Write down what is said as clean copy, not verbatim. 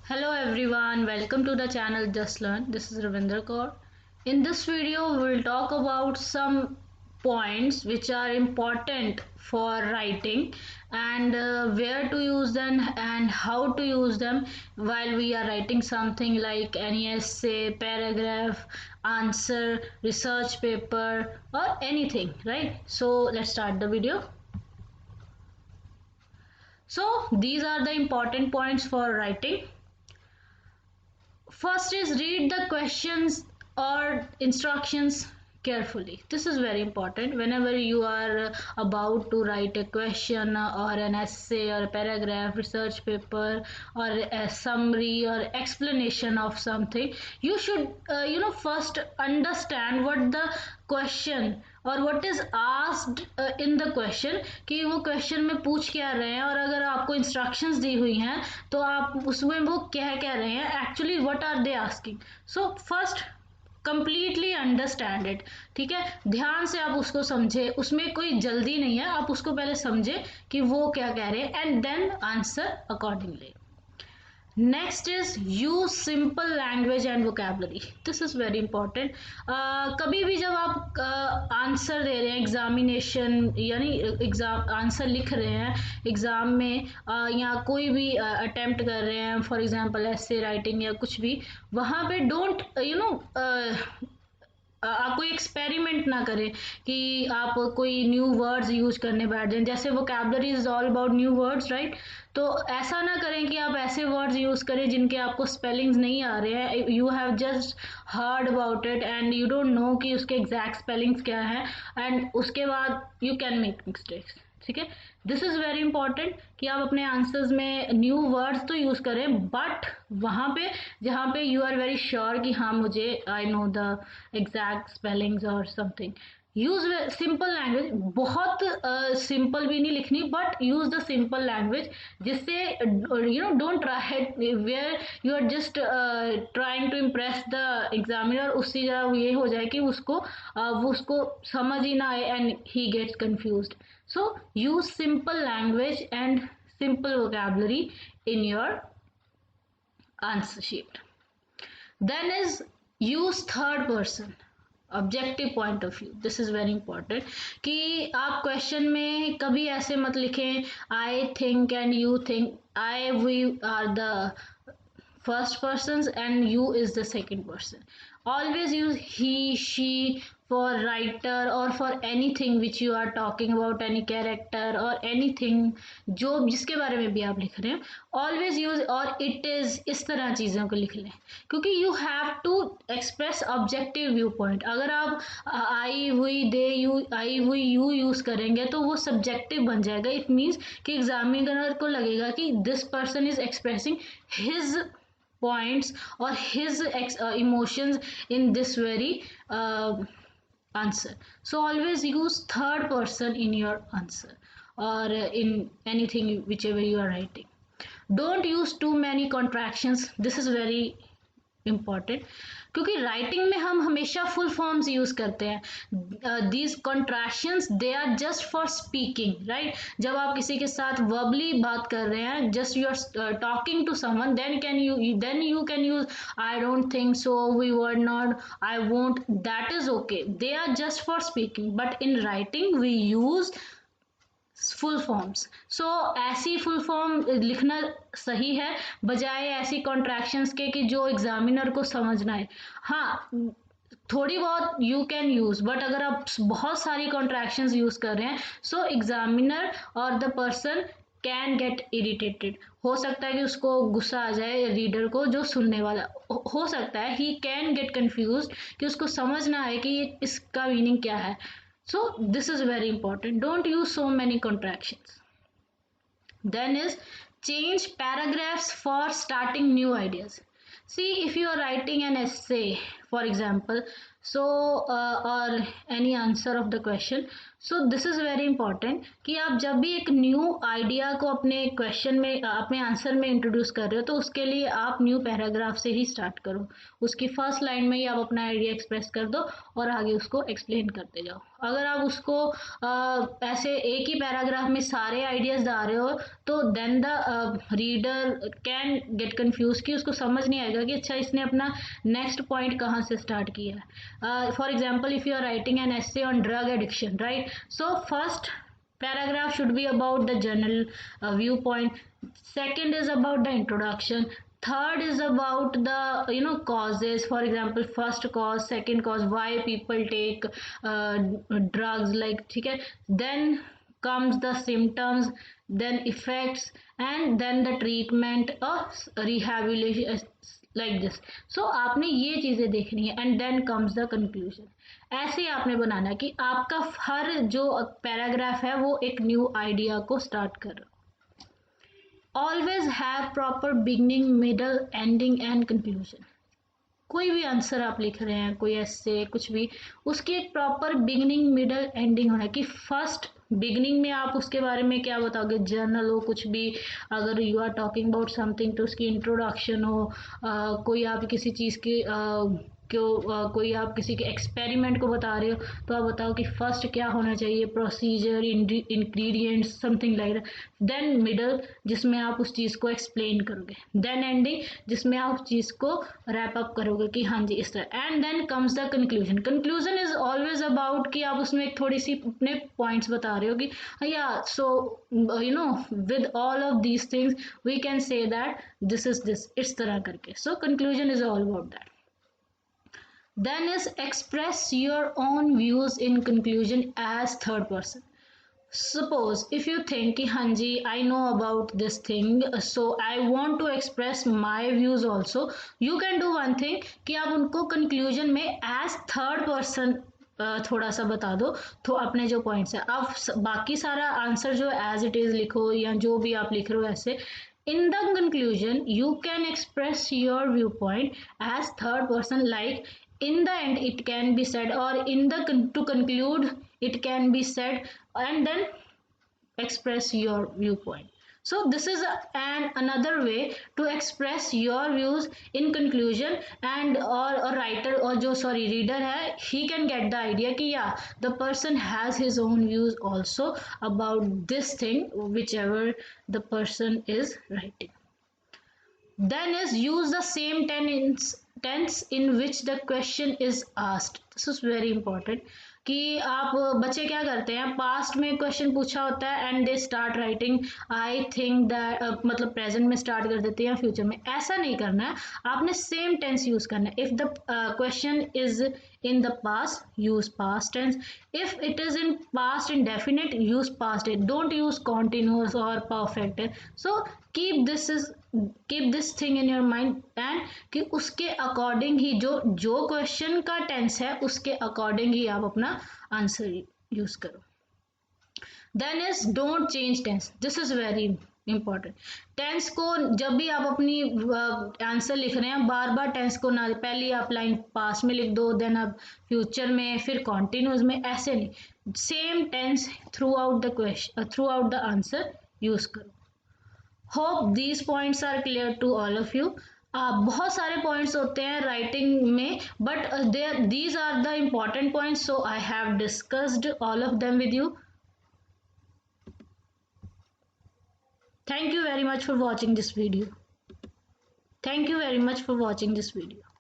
Hello everyone, welcome to the channel Just Learn. This is Ravinder Kaur. In this video, we will talk about some points which are important for writing and where to use them and how to use them while we are writing something like any essay, paragraph, answer, research paper, or anything, right? So let's start the video. So these are the important points for writing. First is read the questions or instructions carefully. This is very important whenever you are about to write a question or an essay or a paragraph, research paper, or a summary or explanation of something. You should first understand what the question और what is asked in the question, कि वो question में पूछ क्या रहे हैं, और अगर आपको instructions दी हुई हैं तो आप उसमें वो कह रहे हैं actually what are they asking. So first completely understand it. ठीक है, ध्यान से आप उसको समझे, उसमें कोई जल्दी नहीं है, आप उसको पहले समझे कि वो क्या कह रहे हैं and then answer accordingly. Next is use simple language and vocabulary. This is very important. कभी भी जब आप आंसर दे रहे हैं एग्जामिनेशन, यानी एग्जाम आंसर लिख रहे हैं एग्जाम में, या कोई भी अटेम्प्ट कर रहे हैं, फॉर एग्जांपल ऐसे राइटिंग या कुछ भी, वहाँ पे डोंट आप कोई एक्सपेरिमेंट ना करें कि आप कोई न्यू वर्ड्स यूज करने बैठ जाएं. जैसे vocabulary is all about new words, right? तो ऐसा ना करें कि आप ऐसे वर्ड्स यूज करें जिनके आपको स्पेलिंग्स नहीं आ रहे हैं. You have just heard about it and you don't know कि उसके एग्जैक्ट स्पेलिंग्स क्या है, एंड उसके बाद यू कैन मेक मिस्टेक्स. ठीक है, दिस इज वेरी इंपॉर्टेंट कि आप अपने आंसर्स में न्यू वर्ड्स तो यूज करें, बट वहां पे जहाँ पे यू आर वेरी श्योर कि हाँ मुझे I know the exact spellings और समथिंग. Use simple language. बहुत सिंपल भी नहीं लिखनी, but use the simple language, जिससे don't try where you are just trying to impress the examiner. उससे ये हो जाए कि वो उसको समझ ही ना आए and he gets confused. So use simple language and simple vocabulary in your answer sheet. Then is use third person objective point of view. This is very important कि आप क्वेश्चन में कभी ऐसे मत लिखें I think and you think. I we are the first persons and you is the second person. Always use he, she for writer or for anything which you are talking about, any character or anything जो जिसके बारे में भी आप लिख रहे हैं. Always use और it is, इस तरह चीज़ों को लिख लें, क्योंकि you have to express objective viewpoint. अगर आप आई हुई दे यू आई हुई यू यूज़ करेंगे तो वो सब्जेक्टिव बन जाएगा. इट मीन्स कि एग्जामिनर को लगेगा कि this person is expressing his points or his emotions in this very answer. So always use third person in your answer or in anything whichever you are writing. Don't use too many contractions. This is very important, क्योंकि writing में हम हमेशा full forms use करते हैं. These contractions they are just for speaking, right? जब आप किसी के साथ वर्बली बात कर रहे हैं, just you are talking to someone, then you can use I don't think so, we were not, I won't. That is okay, they are just for speaking. But in writing we use full forms. So ऐसी full form लिखना सही है, बजाय ऐसी contractions के कि जो examiner को समझना है. हाँ, थोड़ी बहुत यू कैन यूज, बट अगर आप बहुत सारी कॉन्ट्रैक्शंस यूज कर रहे हैं, सो एग्जामिनर और the person can get irritated. हो सकता है कि उसको गुस्सा आ जाए, रीडर को, जो सुनने वाला हो सकता है ही कैन गेट कंफ्यूज, कि उसको समझ ना आए कि इसका मीनिंग क्या है. So this is very important. Don't use so many contractions. Then is change paragraphs for starting new ideas. See, if you are writing an essay, for example. So or any answer of the question. So this is very important कि आप जब भी एक new idea को अपने question में अपने answer में इंट्रोड्यूस कर रहे हो तो उसके लिए आप न्यू पैराग्राफ से ही स्टार्ट करो। उसकी फर्स्ट लाइन में ही आप अपना आइडिया एक्सप्रेस कर दो और आगे उसको एक्सप्लेन करते जाओ। अगर आप उसको ऐसे एक ही पैराग्राफ में सारे आइडियाज डाल रहे हो तो then the reader can get confuse कि उसको समझ नहीं आएगा कि अच्छा इसने अपना नेक्स्ट पॉइंट कहाँ से स्टार्ट किया है। For example if you are writing an essay on drug addiction, right? So first paragraph should be about the general viewpoint. Second is about the introduction. Third is about the causes. For example, first cause, second cause, why people take drugs, like ठीक है. Then comes the symptoms, then effects, and then the treatment or rehabilitation, like this. So आपने ये चीजें देखनी है and then comes the conclusion. ऐसे ही आपने बनाना कि आपका हर जो पैराग्राफ है वो एक न्यू आइडिया को स्टार्ट कर रहा। Always have proper beginning, middle, ending and conclusion. कोई भी आंसर आप लिख रहे हैं, कोई ऐसे कुछ भी, उसकी एक प्रॉपर बिगनिंग, मिडल, एंडिंग होना है कि फर्स्ट बिगनिंग में आप उसके बारे में क्या बताओगे, जर्नल हो, कुछ भी, अगर you are talking about something तो उसकी इंट्रोडक्शन हो, कोई आप किसी चीज़ की कोई आप किसी के एक्सपेरिमेंट को बता रहे हो तो आप बताओ कि फर्स्ट क्या होना चाहिए, procedure, ingredients, something like that. Then middle जिसमें आप उस चीज़ को एक्सप्लेन करोगे। देन एंडिंग जिसमें आप उस चीज़ को रैप अप करोगे कि हाँ जी इस तरह। And then comes the conclusion. Conclusion is always about कि आप उसमें एक थोड़ी सी अपने पॉइंट्स बता रहे हो कि या so with all of these things we can say that this is this, इस तरह करके। So conclusion is all about that. Then is express your own views in conclusion as third person. Suppose if you think कि हाँ जी I know about this thing so I want to express my views also, you can do one thing कि आप उनको conclusion में as third person थोड़ा सा बता दो तो अपने जो पॉइंट्स है आप बाकी सारा आंसर जो एज इट इज लिखो या जो भी आप लिख रहे हो ऐसे। In the conclusion you can express your viewpoint as third person, like in the end it can be said, or in the to conclude it can be said, and then express your viewpoint. So this is another way to express your views in conclusion, and or a writer or जो reader है he can get the idea कि yeah the person has his own views also about this thing whichever the person is writing. Then is use the same tense in which the question is asked. This is very important कि आप बच्चे क्या करते हैं, past में question पूछा होता है and they start writing I think that, मतलब प्रेजेंट में स्टार्ट कर देते हैं या फ्यूचर में। ऐसा नहीं करना है, आपने सेम टेंस यूज करना है। If the question is in the past use past tense, if it is in past indefinite use past tense, don't use continuous or perfect tense. So keep this thing in your mind and कि उसके according ही जो question का tense है उसके according ही आप अपना answer use करो। Then is don't change tense, this is very important. Tense को जब भी आप अपनी आंसर लिख रहे हैं बार बार टेंस को ना, पहले आप लाइन पास्ट में लिख दो, देन आप फ्यूचर में, फिर कॉन्टिन्यूस में, ऐसे नहीं, same tense throughout the question, throughout the answer use करो। Hope these points are clear to all of you. बहुत सारे पॉइंट्स होते हैं राइटिंग में but these are the important points, so I have discussed all of them with you. Thank you very much for watching this video. Thank you very much for watching this video.